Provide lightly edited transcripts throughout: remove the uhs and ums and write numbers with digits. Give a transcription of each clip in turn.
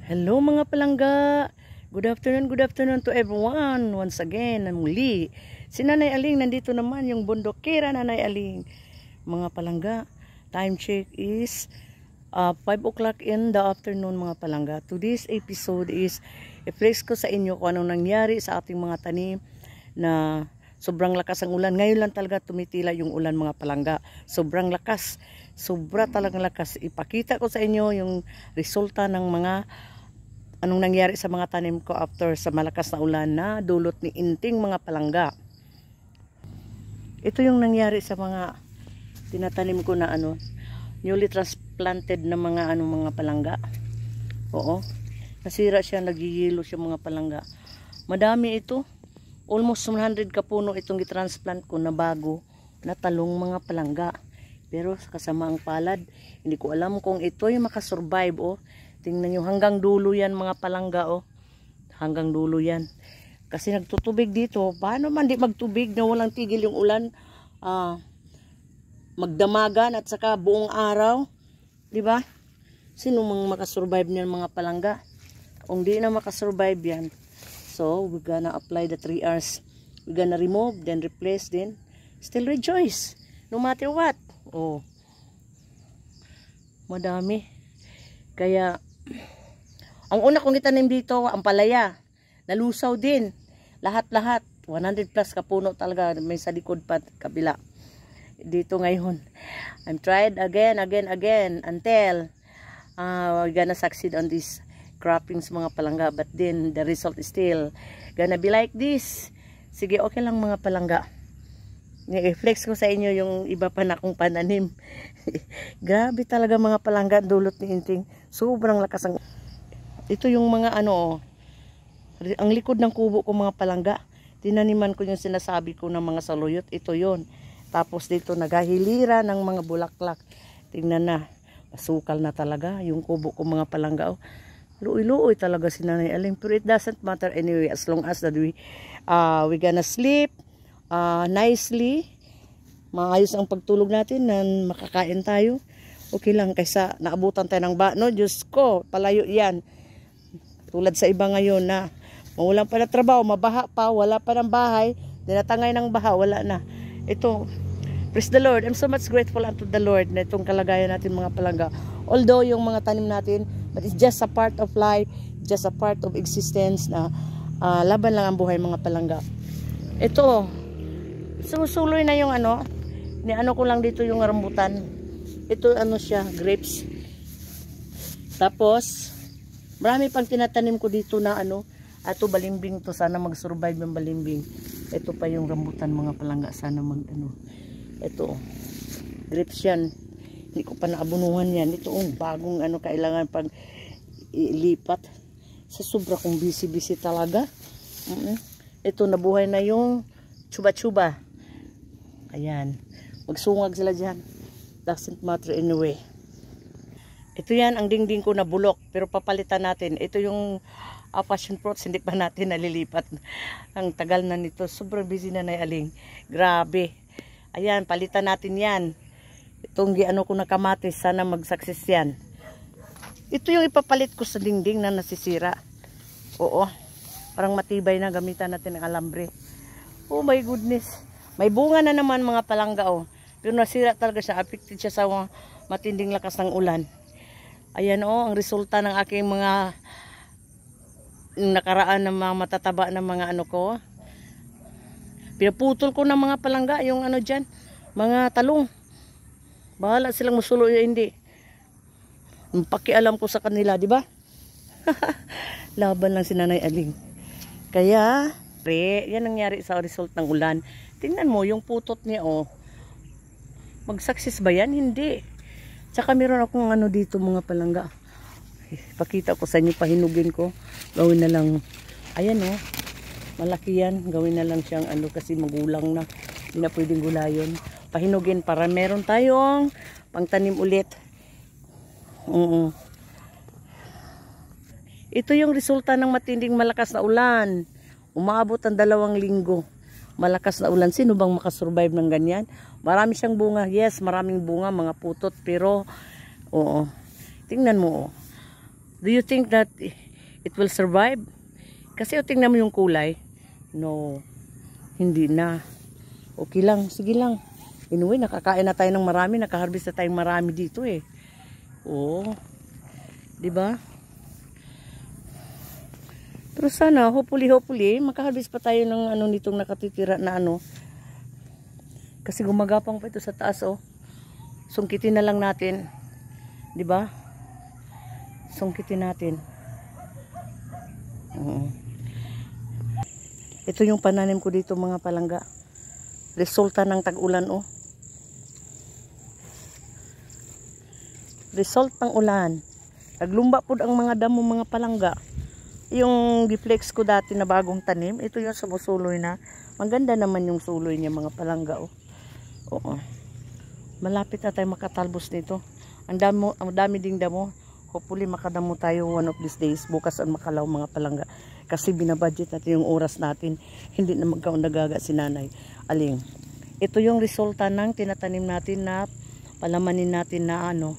Hello mga palangga. Good afternoon to everyone. Once again, muli. Si Nanay Aling, nandito naman yung bundokera Nanay Aling. Mga palangga, time check is 5 o'clock in the afternoon mga palangga. Today's episode is i-flex ko sa inyo kung anong nangyari sa ating mga tanim na sobrang lakas ang ulan. Ngayon lang talaga tumitila yung ulan mga palangga. Sobrang lakas. Sobra talagang lakas. Ipakita ko sa inyo yung resulta ng mga anong nangyari sa mga tanim ko after sa malakas na ulan na dulot ni Inting mga palangga. Ito yung nangyari sa mga tinatanim ko na newly transplanted na mga mga palangga. Oo. Nasira siya, nagigilo siya mga palangga. Madami ito. Almost 100 kapuno itong gitransplant ko na bago na talong mga palangga. Pero kasama ang palad, hindi ko alam kung ito yung makasurvive Tingnan nyo, hanggang dulo yan mga palangga Hanggang dulo yan. Kasi nagtutubig dito. Paano man di magtubig na walang tigil yung ulan? Magdamagan at saka buong araw. Diba? Sino mang makasurvive niyan mga palangga? Kung di na makasurvive yan. So, we're gonna apply the 3 R's. We're gonna remove, then replace, then still rejoice. No matter what. Madami. Kaya, ang una kong itanim dito, ang palaya. Nalusaw din. Lahat-lahat. 100 plus kapuno talaga. May sa likod pa, kabila. Dito ngayon. I'm tried again, until we're gonna succeed on this croppings mga palangga. But then, the result is still gonna be like this. Sige, okay lang mga palangga. I-flex ko sa inyo yung iba pa na kong pananim. Grabe talaga mga palangga, dulot ni Inting. Sobrang lakas ang... Ito yung mga ang likod ng kubo ko mga palangga. Tinaniman ko yung sinasabi ko ng mga saluyot. Ito yon. Tapos dito naghahilira ng mga bulaklak. Tingnan na. Masukal na talaga yung kubo ko mga palangga. Luoy-luoy talaga si Nanay Aling. Pero it doesn't matter anyway as long as that we gonna sleep nicely. Maayos ang pagtulog natin na makakain tayo. Okay lang kaysa naabutan tayo ng no? Diyos ko, palayo yan. Tulad sa iba ngayon na mawalan pa na trabaho, mabaha pa, wala pa ng bahay, dinatangay ng baha, wala na. Ito, praise the Lord. I'm so much grateful unto the Lord na itong kalagayan natin mga palangga. Although yung mga tanim natin, but it's just a part of life, just a part of existence na laban lang ang buhay mga palangga. Ito, sumusuloy na yung ko lang dito yung rambutan. Ito siya, grapes. Tapos, marami pang tinatanim ko dito na ato balimbing to, sana mag-survive yung balimbing. Ito pa yung rambutan mga palangga, sana ito, grapes yan. Hindi ko pa naabunuhan yan. Ito bagong kailangan pag ilipat. Sa sobra kong busy talaga. Ito nabuhay na yung chuba-chuba. Ayan. Magsungag sila dyan. Doesn't matter anyway. Ito yan, ang dingding ko na bulok. Pero papalitan natin. Ito yung passion fruits. Hindi pa natin nalilipat. Ang tagal na nito. Sobrang busy na Nanay Aling. Grabe. Ayan, palitan natin yan. Itong ko na kamatis. Sana mag-success yan. Ito yung ipapalit ko sa dingding na nasisira. Oo. Parang matibay na. Gamitan natin ng alambre. Oh my goodness. May bunga na naman mga palangga Pero nasira talaga siya. Affected siya sa matinding lakas ng ulan. Ayan ang resulta ng aking mga nakaraan ng mga matataba ng mga ko. Pinaputol ko ng mga palangga yung dyan. Mga talong. Bahala silang musulo hindi. Pakialam ko sa kanila, di ba? Laban lang si Nanay Aling. Kaya, yan nangyari sa result ng ulan. Tingnan mo, yung putot niya, mag-success ba yan? Hindi. Tsaka meron akong dito mga palangga. Pakita ko sa inyo, pahinugin ko. Gawin na lang, ayan malaki yan. Gawin na lang siyang kasi magulang na. Hindi na pwedeng gulayon. Pahinugin para meron tayong pangtanim ulit. Ito yung resulta ng matinding malakas na ulan. Umaabot ang 2 linggo. Malakas na ulan. Sino bang makasurvive ng ganyan? Marami siyang bunga. Yes, maraming bunga, mga putot. Pero, tingnan mo Do you think that it will survive? Kasi tingnan mo yung kulay. No, hindi na. Okay lang, sige lang. Anyway, nakakain na tayo ng marami, nakaharvest na tayong marami dito eh. Oo. 'Di ba? Pero sana, hopefully, makaharvest pa tayo ng ano nitong nakatitira na ano. Kasi gumagapang pa ito sa taas oh. Sungkitin na lang natin. 'Di ba? Sungkitin natin. Ito yung pananim ko dito mga palangga. Resulta ng tag-ulan oh. Result ng ulan. Naglumba po ang mga damo mga palangga. Yung giflex ko dati na bagong tanim, ito yung sumusuloy na. Maganda naman yung suloy niya mga palangga oh. Oo. Malapit na tayo makatalbos nito. Ang dami ding damo. Hopefully makadamo tayo one of these days. Bukas ang makalaw mga palangga. Kasi binabudget natin yung oras natin. Hindi na magkaunagaga si nanay. Aling. Ito yung resulta ng tinatanim natin na palamanin natin na ano.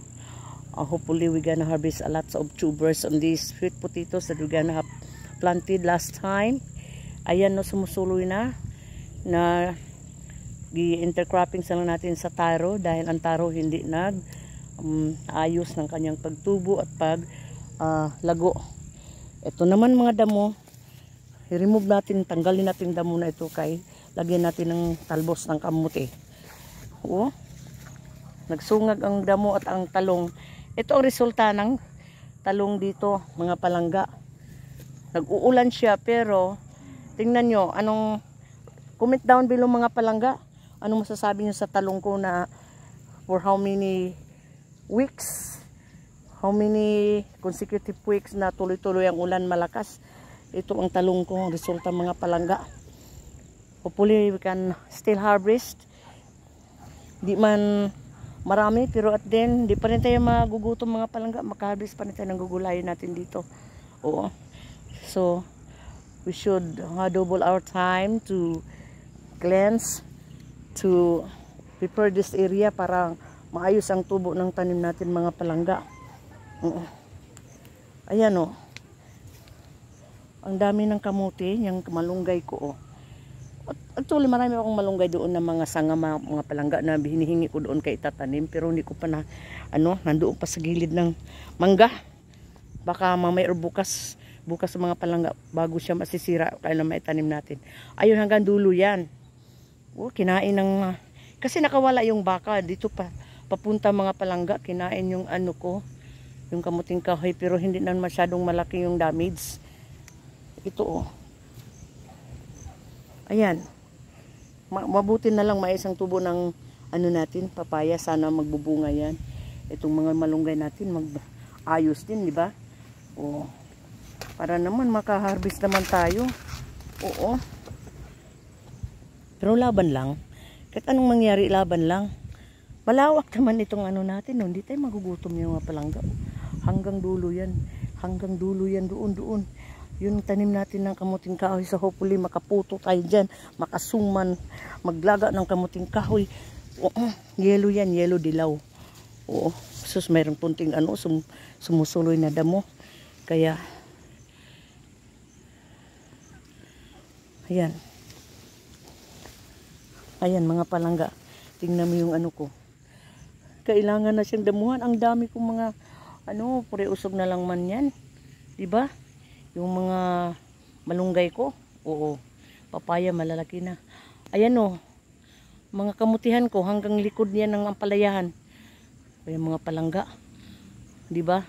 Hopefully we gonna harvest a lot of tubers on these sweet potatoes that we gonna have planted last time. Ayan no, sumusuloy na intercropping sa lang natin sa taro dahil ang taro hindi ayos ng kanyang pagtubo at lago. Ito naman mga damo, i-remove natin, tanggalin natin damo na ito kay lagyan natin ng talbos ng kamuti. Oo. Nagsungag ang damo at ang talong. Ito ang resulta ng talong dito, mga palangga. Nag-uulan siya pero tingnan nyo, comment down below mga palangga. Anong masasabi nyo sa talong ko na for how many weeks, how many consecutive weeks na tuloy-tuloy ang ulan malakas. Ito ang talong ko, resulta mga palangga. Hopefully we can still harvest. Di man marami, pero at then, di pa rin tayo magugutom mga palangga. Makaharvest pa rin tayo ng gugulayan natin dito. Oo. So, we should double our time to cleanse, to prepare this area para maayos ang tubo ng tanim natin mga palangga. Ayan o. Ang dami ng kamuti, yung malunggay ko o. Actually, marami akong malunggay doon na mga sanga mga palangga na hinihingi ko doon kay itatanim. Pero hindi ko pa na, nandoon pa sa gilid ng mangga. Baka mamaya or bukas sa mga palangga, bago siya masisira, kaya na maitanim natin. Ayun, hanggang dulo yan. Kinain ng, kasi nakawala yung baka, dito pa, papunta mga palangga, kinain yung yung kamuting kahoy, pero hindi na masyadong malaki yung damage. Ito o. Ayan. Mabuti na lang may isang tubo ng natin, papaya. Sana magbubunga yan. Itong mga malunggay natin mag-ayos din, di ba? Oo. Para naman makaharvest naman tayo. Oo. Pero laban lang. Kahit anong mangyari, laban lang. Malawak naman itong natin. No? Hindi tayo magugutom yung mga palangga. Hanggang dulo yan. Hanggang dulo yan doon. Yung tanim natin ng kamuting kahoy, sa hopefully makaputo tayo dyan, makasuman, maglaga ng kamuting kahoy. Yellow yan, yellow dilaw. Oo, sus mayroong punting sumusuloy na damo. Kaya, ayan. Ayan mga palangga, tingnan mo yung ko. Kailangan na siyang damuhan. Ang dami kong mga, pure usog na lang man yan. Diba? Yung mga malunggay ko, oo, papaya malalaki na. Ayan o, mga kamutihan ko hanggang likod niya ng ampalayahan. Ayan mga palangga, di ba?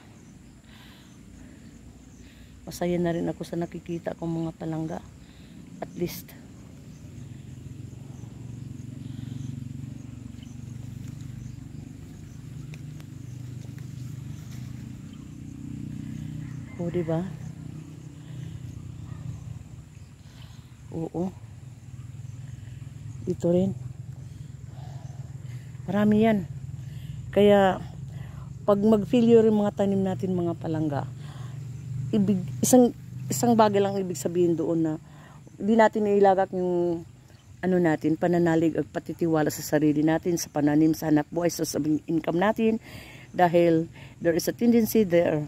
Masaya na rin ako sa nakikita kong mga palangga. At least. O, di ba? Oo. Ito rin. Marami yan. Kaya, pag mag-failure yung mga tanim natin mga palangga, isang bagay lang ibig sabihin doon na hindi natin ilagak yung natin, pananalig at patitiwala sa sarili natin, sa pananim, sa hanap buhay, sa income natin. Dahil there is a tendency there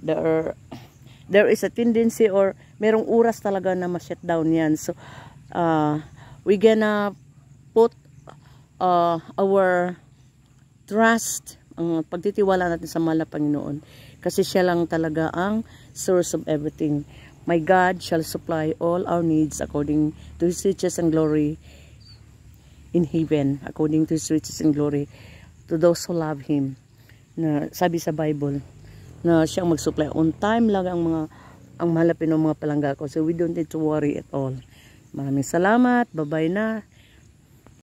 there is a tendency or merong oras talaga na ma-shutdown yan. So, we gonna put our trust, ang pagtitiwala natin sa mahal na Panginoon. Kasi siya lang talaga ang source of everything. My God shall supply all our needs according to His riches and glory in heaven. According to His riches and glory to those who love Him. Na sabi sa Bible, na siyang mag-supply on time lang ang mahal na Pinoy mga palangga ko. So we don't need to worry at all. Maraming salamat. Bye-bye na.